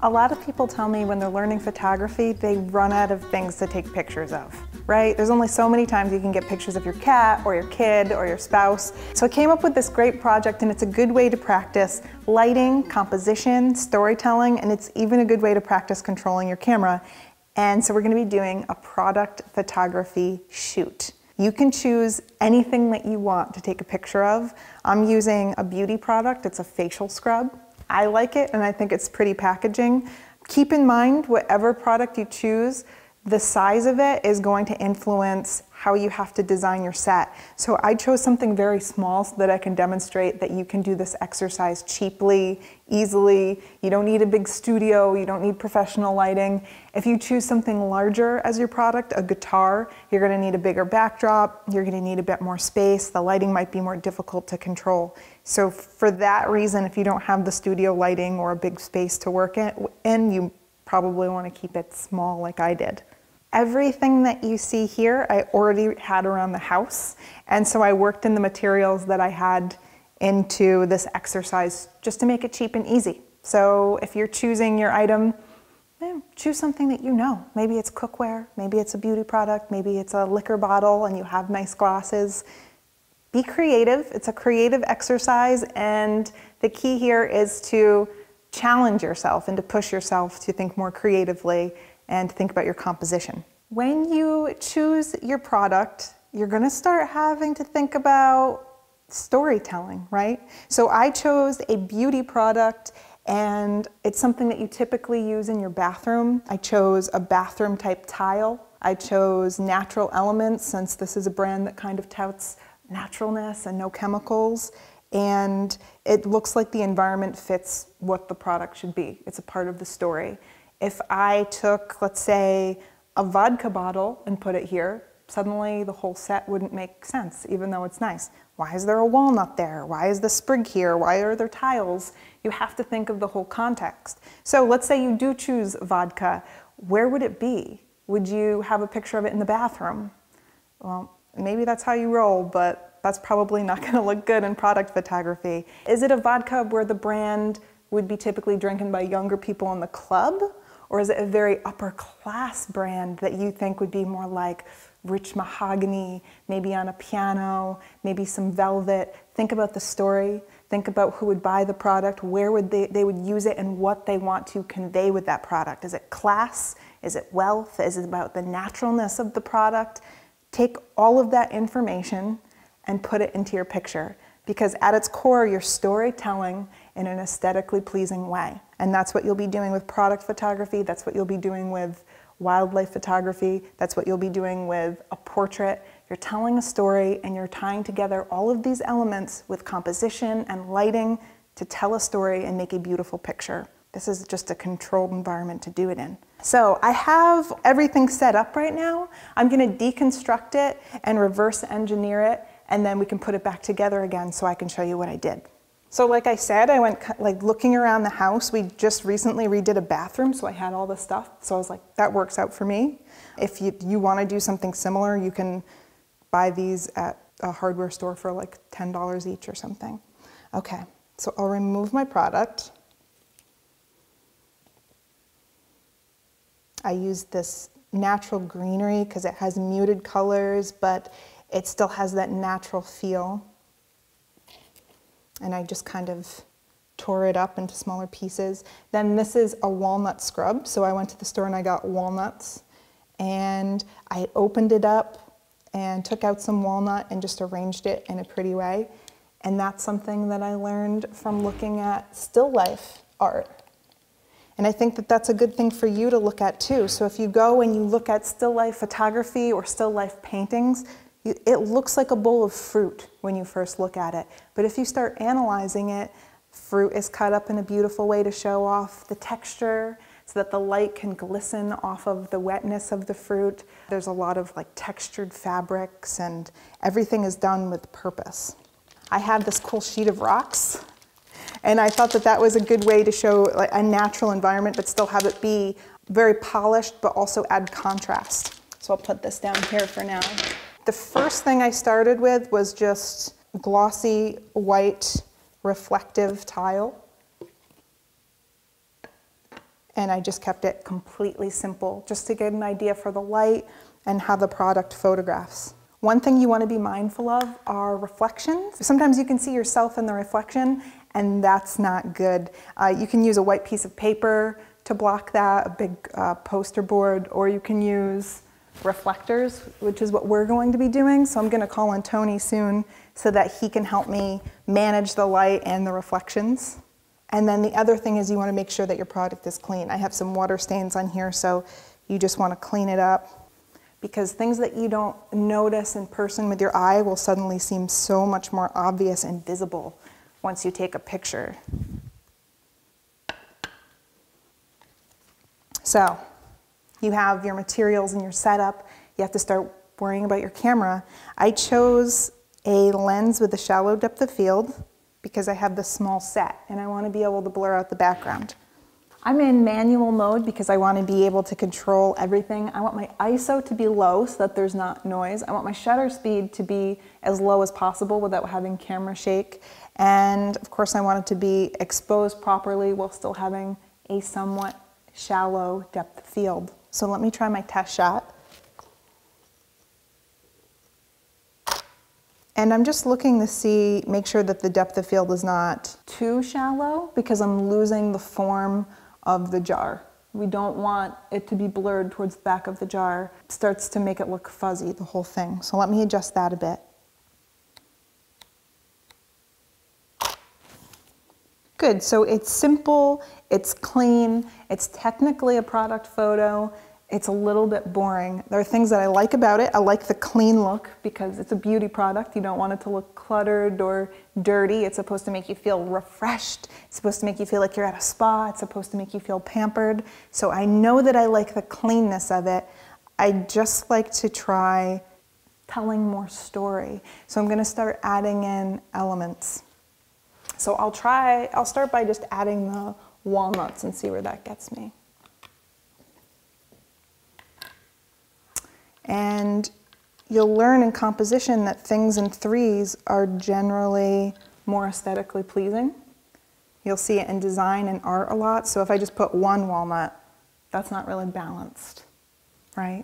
A lot of people tell me when they're learning photography, they run out of things to take pictures of, right? There's only so many times you can get pictures of your cat or your kid or your spouse. So I came up with this great project, and it's a good way to practice lighting, composition, storytelling, and it's even a good way to practice controlling your camera. And so we're gonna be doing a product photography shoot. You can choose anything that you want to take a picture of. I'm using a beauty product, it's a facial scrub. I like it and I think it's pretty packaging. Keep in mind, whatever product you choose, the size of it is going to influence how you have to design your set. So I chose something very small so that I can demonstrate that you can do this exercise cheaply, easily. You don't need a big studio, you don't need professional lighting. If you choose something larger as your product, a guitar, you're gonna need a bigger backdrop, you're gonna need a bit more space, the lighting might be more difficult to control. So for that reason, if you don't have the studio lighting or a big space to work in, you probably wanna keep it small like I did. Everything that you see here, I already had around the house. And so I worked in the materials that I had into this exercise just to make it cheap and easy. So if you're choosing your item, choose something that you know. Maybe it's cookware, maybe it's a beauty product, maybe it's a liquor bottle and you have nice glasses. Be creative, it's a creative exercise, and the key here is to challenge yourself and to push yourself to think more creatively and think about your composition. When you choose your product, you're gonna start having to think about storytelling, right? So I chose a beauty product, and it's something that you typically use in your bathroom. I chose a bathroom type tile. I chose natural elements, since this is a brand that kind of touts naturalness and no chemicals. And it looks like the environment fits what the product should be. It's a part of the story. If I took, let's say, a vodka bottle and put it here, suddenly the whole set wouldn't make sense, even though it's nice. Why is there a walnut there? Why is the sprig here? Why are there tiles? You have to think of the whole context. So let's say you do choose vodka. Where would it be? Would you have a picture of it in the bathroom? Well, maybe that's how you roll, but that's probably not gonna look good in product photography. Is it a vodka where the brand would be typically drinking by younger people in the club? Or is it a very upper class brand that you think would be more like rich mahogany, maybe on a piano, maybe some velvet? Think about the story. Think about who would buy the product, where would they would use it, and what they want to convey with that product. Is it class? Is it wealth? Is it about the naturalness of the product? Take all of that information and put it into your picture, because at its core, you're storytelling in an aesthetically pleasing way. And that's what you'll be doing with product photography, that's what you'll be doing with wildlife photography, that's what you'll be doing with a portrait. You're telling a story and you're tying together all of these elements with composition and lighting to tell a story and make a beautiful picture. This is just a controlled environment to do it in. So I have everything set up right now. I'm gonna deconstruct it and reverse engineer it, and then we can put it back together again so I can show you what I did. So like I said, I went looking around the house. We just recently redid a bathroom, so I had all this stuff. So I was like, that works out for me. If you wanna do something similar, you can buy these at a hardware store for like $10 each or something. Okay, so I'll remove my product. I used this natural greenery because it has muted colors, but it still has that natural feel. And I just kind of tore it up into smaller pieces. Then this is a walnut scrub. So I went to the store and I got walnuts, and I opened it up and took out some walnut and just arranged it in a pretty way. And that's something that I learned from looking at still life art. And I think that that's a good thing for you to look at too. So if you go and you look at still life photography or still life paintings, it looks like a bowl of fruit when you first look at it. But if you start analyzing it, fruit is cut up in a beautiful way to show off the texture so that the light can glisten off of the wetness of the fruit. There's a lot of like textured fabrics, and everything is done with purpose. I have this cool sheet of rocks, and I thought that that was a good way to show like a natural environment but still have it be very polished but also add contrast. So I'll put this down here for now. The first thing I started with was just glossy white reflective tile. and I just kept it completely simple, just to get an idea for the light and how the product photographs. One thing you want to be mindful of are reflections. Sometimes you can see yourself in the reflection, and that's not good. You can use a white piece of paper to block that, a big poster board, or you can use reflectors, which is what we're going to be doing. So I'm going to call on Tony soon so that he can help me manage the light and the reflections. And then the other thing is you want to make sure that your product is clean. I have some water stains on here, so you just want to clean it up, because things that you don't notice in person with your eye will suddenly seem so much more obvious and visible once you take a picture. So you have your materials and your setup. You have to start worrying about your camera. I chose a lens with a shallow depth of field because I have this small set and I want to be able to blur out the background. I'm in manual mode because I want to be able to control everything. I want my ISO to be low so that there's not noise. I want my shutter speed to be as low as possible without having camera shake. And of course I want it to be exposed properly while still having a somewhat shallow depth of field. So let me try my test shot. And I'm just looking to see, make sure that the depth of field is not too shallow because I'm losing the form of the jar. We don't want it to be blurred towards the back of the jar. It starts to make it look fuzzy, the whole thing. So let me adjust that a bit. Good, so it's simple, it's clean, it's technically a product photo. It's a little bit boring. There are things that I like about it. I like the clean look because it's a beauty product. You don't want it to look cluttered or dirty. It's supposed to make you feel refreshed. It's supposed to make you feel like you're at a spa. It's supposed to make you feel pampered. So I know that I like the cleanness of it. I just like to try telling more story. So I'm gonna start adding in elements. So I'll start by just adding the walnuts and see where that gets me. And you'll learn in composition that things in threes are generally more aesthetically pleasing. You'll see it in design and art a lot. So if I just put one walnut, that's not really balanced, right?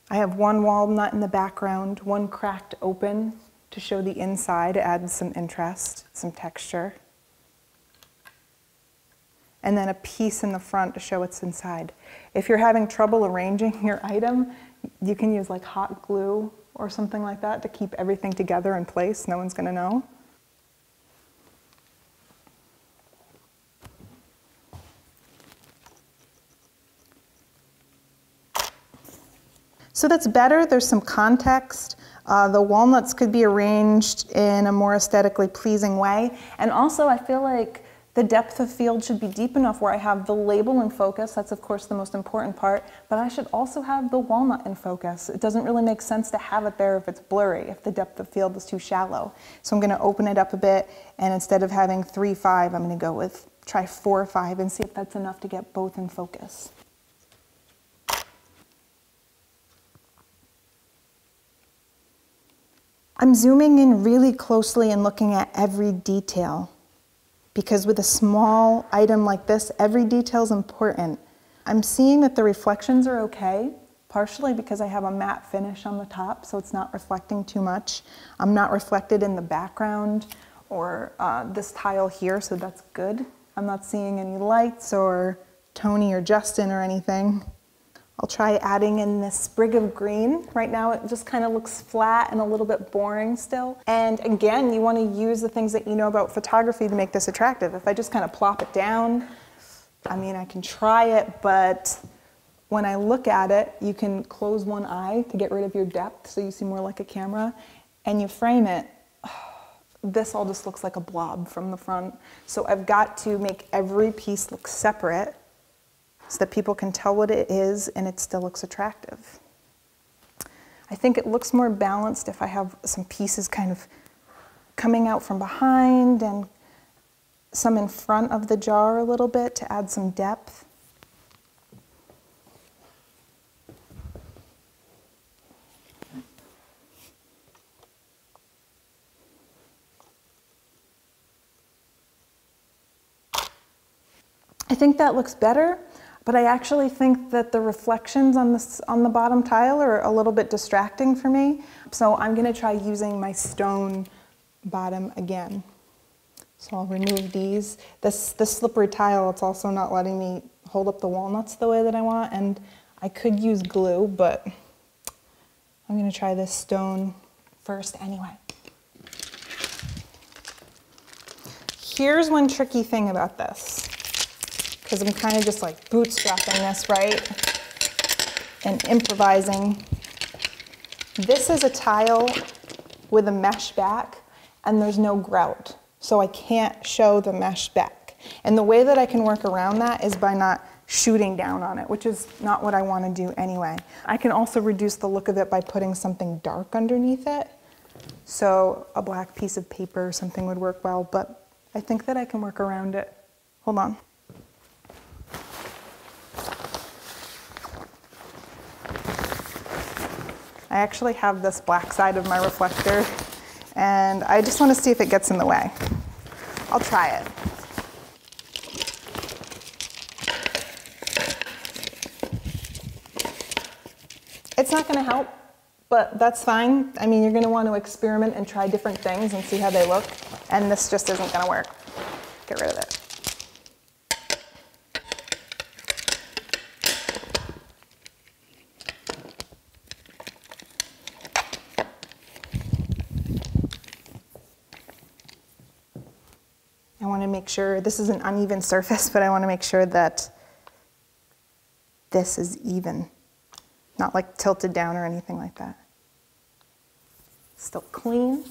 I have one walnut in the background, one cracked open to show the inside, add some interest, some texture. And then a piece in the front to show what's inside. If you're having trouble arranging your item, you can use like hot glue or something like that to keep everything together in place. No one's going to know. So that's better. There's some context. The walnuts could be arranged in a more aesthetically pleasing way. And also I feel like the depth of field should be deep enough where I have the label in focus. That's of course the most important part, but I should also have the walnut in focus. It doesn't really make sense to have it there if it's blurry, if the depth of field is too shallow. So I'm gonna open it up a bit, and instead of having 3-5, I'm gonna go with, try 4-5 and see if that's enough to get both in focus. I'm zooming in really closely and looking at every detail, because with a small item like this, every detail is important. I'm seeing that the reflections are okay, partially because I have a matte finish on the top, so it's not reflecting too much. I'm not reflected in the background or this tile here, so that's good. I'm not seeing any lights or Tony or Justin or anything. I'll try adding in this sprig of green. Right now it just kind of looks flat and a little bit boring still. And again, you want to use the things that you know about photography to make this attractive. If I just kind of plop it down, I mean, I can try it, but when I look at it, you can close one eye to get rid of your depth so you see more like a camera, and you frame it. This all just looks like a blob from the front. So I've got to make every piece look separate so that people can tell what it is and it still looks attractive. I think it looks more balanced if I have some pieces kind of coming out from behind and some in front of the jar a little bit to add some depth. I think that looks better. But I actually think that the reflections on the bottom tile are a little bit distracting for me. So I'm gonna try using my stone bottom again. So I'll remove these. This slippery tile, it's also not letting me hold up the walnuts the way that I want, and I could use glue, but I'm gonna try this stone first anyway. Here's one tricky thing about this, because I'm kind of just like bootstrapping this, right? And improvising. This is a tile with a mesh back, and there's no grout, so I can't show the mesh back. And the way that I can work around that is by not shooting down on it, which is not what I want to do anyway. I can also reduce the look of it by putting something dark underneath it. So a black piece of paper or something would work well, but I think that I can work around it. Hold on. I actually have this black side of my reflector, and I just want to see if it gets in the way. I'll try it. It's not going to help, but that's fine. I mean, you're going to want to experiment and try different things and see how they look, and this just isn't going to work. Get rid of it. I want to make sure, this is an uneven surface, but I want to make sure that this is even. Not like tilted down or anything like that. Still clean.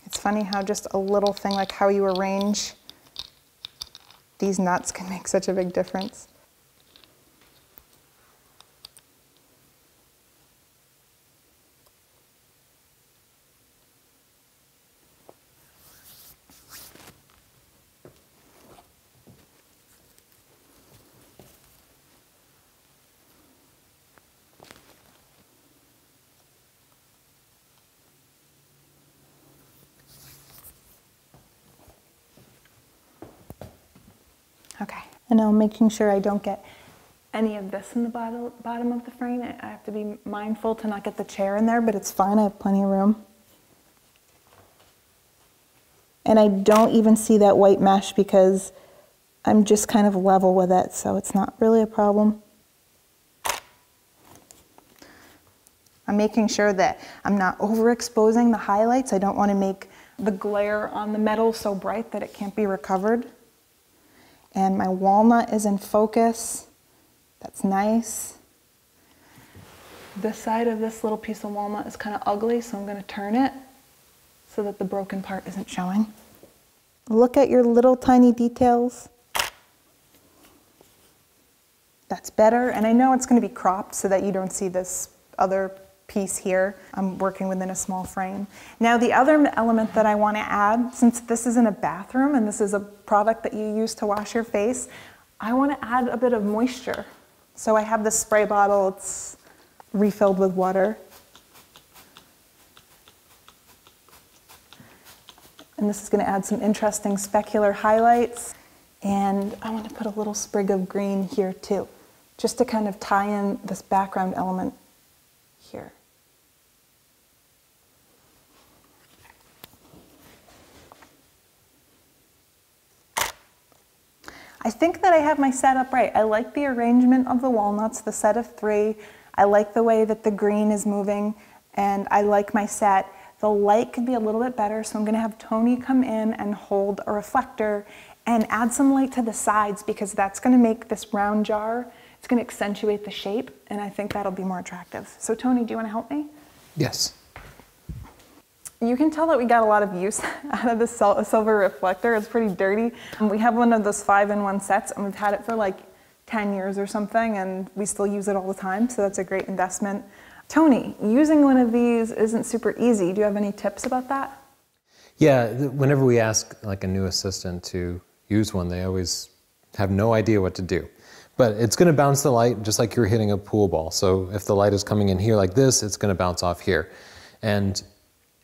It's funny how just a little thing like how you arrange these nuts can make such a big difference. Okay, and now making sure I don't get any of this in the bottom of the frame. I have to be mindful to not get the chair in there, but it's fine, I have plenty of room. And I don't even see that white mesh because I'm just kind of level with it, so it's not really a problem. I'm making sure that I'm not overexposing the highlights. I don't want to make the glare on the metal so bright that it can't be recovered. And my walnut is in focus. That's nice. This side of this little piece of walnut is kind of ugly, so I'm going to turn it so that the broken part isn't showing. Look at your little tiny details. That's better, and I know it's going to be cropped so that you don't see this other piece here. I'm working within a small frame. Now the other element that I want to add, since this is in a bathroom and this is a product that you use to wash your face, I want to add a bit of moisture. So I have this spray bottle, it's refilled with water. And this is going to add some interesting specular highlights. And I want to put a little sprig of green here too, just to kind of tie in this background element here. I think that I have my setup right. I like the arrangement of the walnuts, the set of 3. I like the way that the green is moving, and I like my set. The light could be a little bit better, so I'm gonna have Tony come in and hold a reflector and add some light to the sides, because that's gonna make this round jar, it's gonna accentuate the shape, and I think that'll be more attractive. So Tony, do you wanna help me? Yes. You can tell that we got a lot of use out of the silver reflector. It's pretty dirty. We have one of those 5-in-1 sets, and we've had it for like 10 years or something, and we still use it all the time, so that's a great investment. Tony, using one of these isn't super easy. Do you have any tips about that? Yeah, whenever we ask like a new assistant to use one, they always have no idea what to do. But it's gonna bounce the light just like you're hitting a pool ball. So if the light is coming in here like this, it's gonna bounce off here. And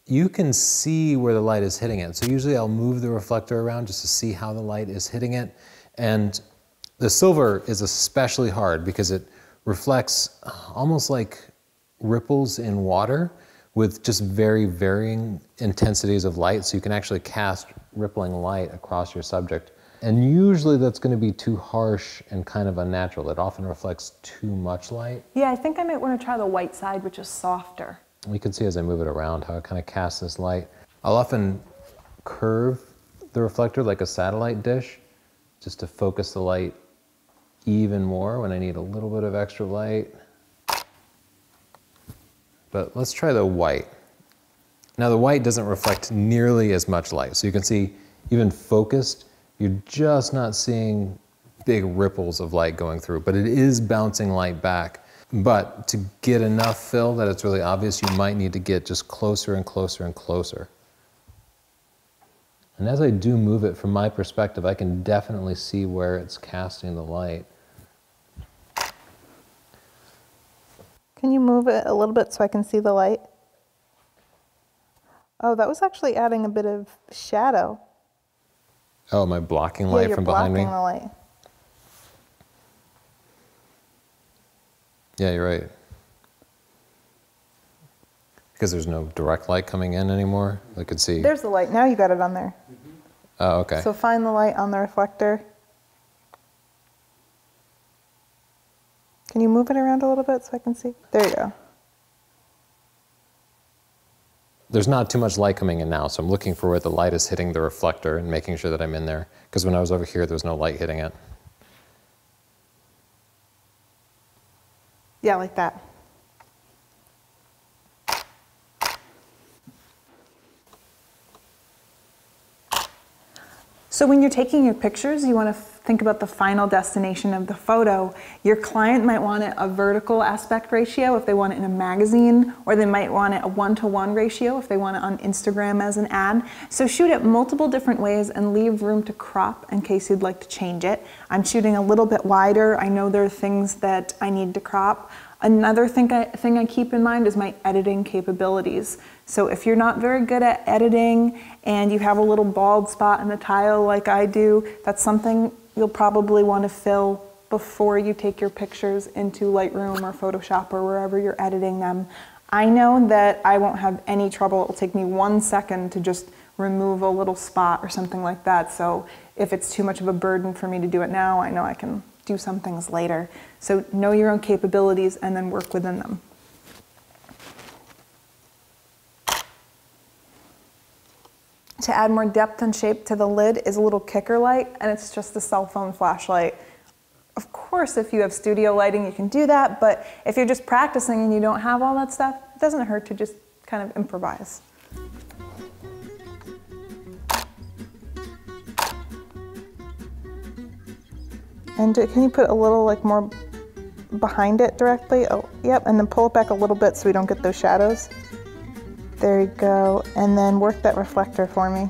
you can see where the light is hitting it. So usually I'll move the reflector around just to see how the light is hitting it. And the silver is especially hard because it reflects almost like ripples in water with just very varying intensities of light. So you can actually cast rippling light across your subject. And usually that's going to be too harsh and kind of unnatural. It often reflects too much light. Yeah, I think I might want to try the white side, which is softer. You can see as I move it around how it kind of casts this light. I'll often curve the reflector like a satellite dish just to focus the light even more when I need a little bit of extra light. But let's try the white. Now the white doesn't reflect nearly as much light. So you can see even focused, you're just not seeing big ripples of light going through, but it is bouncing light back. But to get enough fill that it's really obvious, you might need to get just closer and closer and closer. And as I do move it from my perspective, I can definitely see where it's casting the light. Can you move it a little bit so I can see the light? Oh, that was actually adding a bit of shadow. Oh, am I blocking light from behind me? Yeah, you're blocking the light. Yeah, you're right. Because there's no direct light coming in anymore. I could see. There's the light. Now you got it on there. Oh, okay. So find the light on the reflector. Can you move it around a little bit so I can see? There you go. There's not too much light coming in now, so I'm looking for where the light is hitting the reflector and making sure that I'm in there. Because when I was over here, there was no light hitting it. Yeah, like that. So when you're taking your pictures, you want to think about the final destination of the photo. Your client might want it a vertical aspect ratio if they want it in a magazine, or they might want it a 1-to-1 ratio if they want it on Instagram as an ad. So shoot it multiple different ways and leave room to crop in case you'd like to change it. I'm shooting a little bit wider. I know there are things that I need to crop. Another thing I keep in mind is my editing capabilities. So if you're not very good at editing and you have a little bald spot in the tile like I do, that's something you'll probably want to fill before you take your pictures into Lightroom or Photoshop or wherever you're editing them. I know that I won't have any trouble. It'll take me 1 second to just remove a little spot or something like that. So if it's too much of a burden for me to do it now, I know I can do some things later. So know your own capabilities and then work within them. To add more depth and shape to the lid is a little kicker light, and it's just a cell phone flashlight. Of course, if you have studio lighting, you can do that, but if you're just practicing and you don't have all that stuff, it doesn't hurt to just kind of improvise. And can you put a little like more behind it directly? Oh, yep, and then pull it back a little bit so we don't get those shadows. There you go, and then work that reflector for me.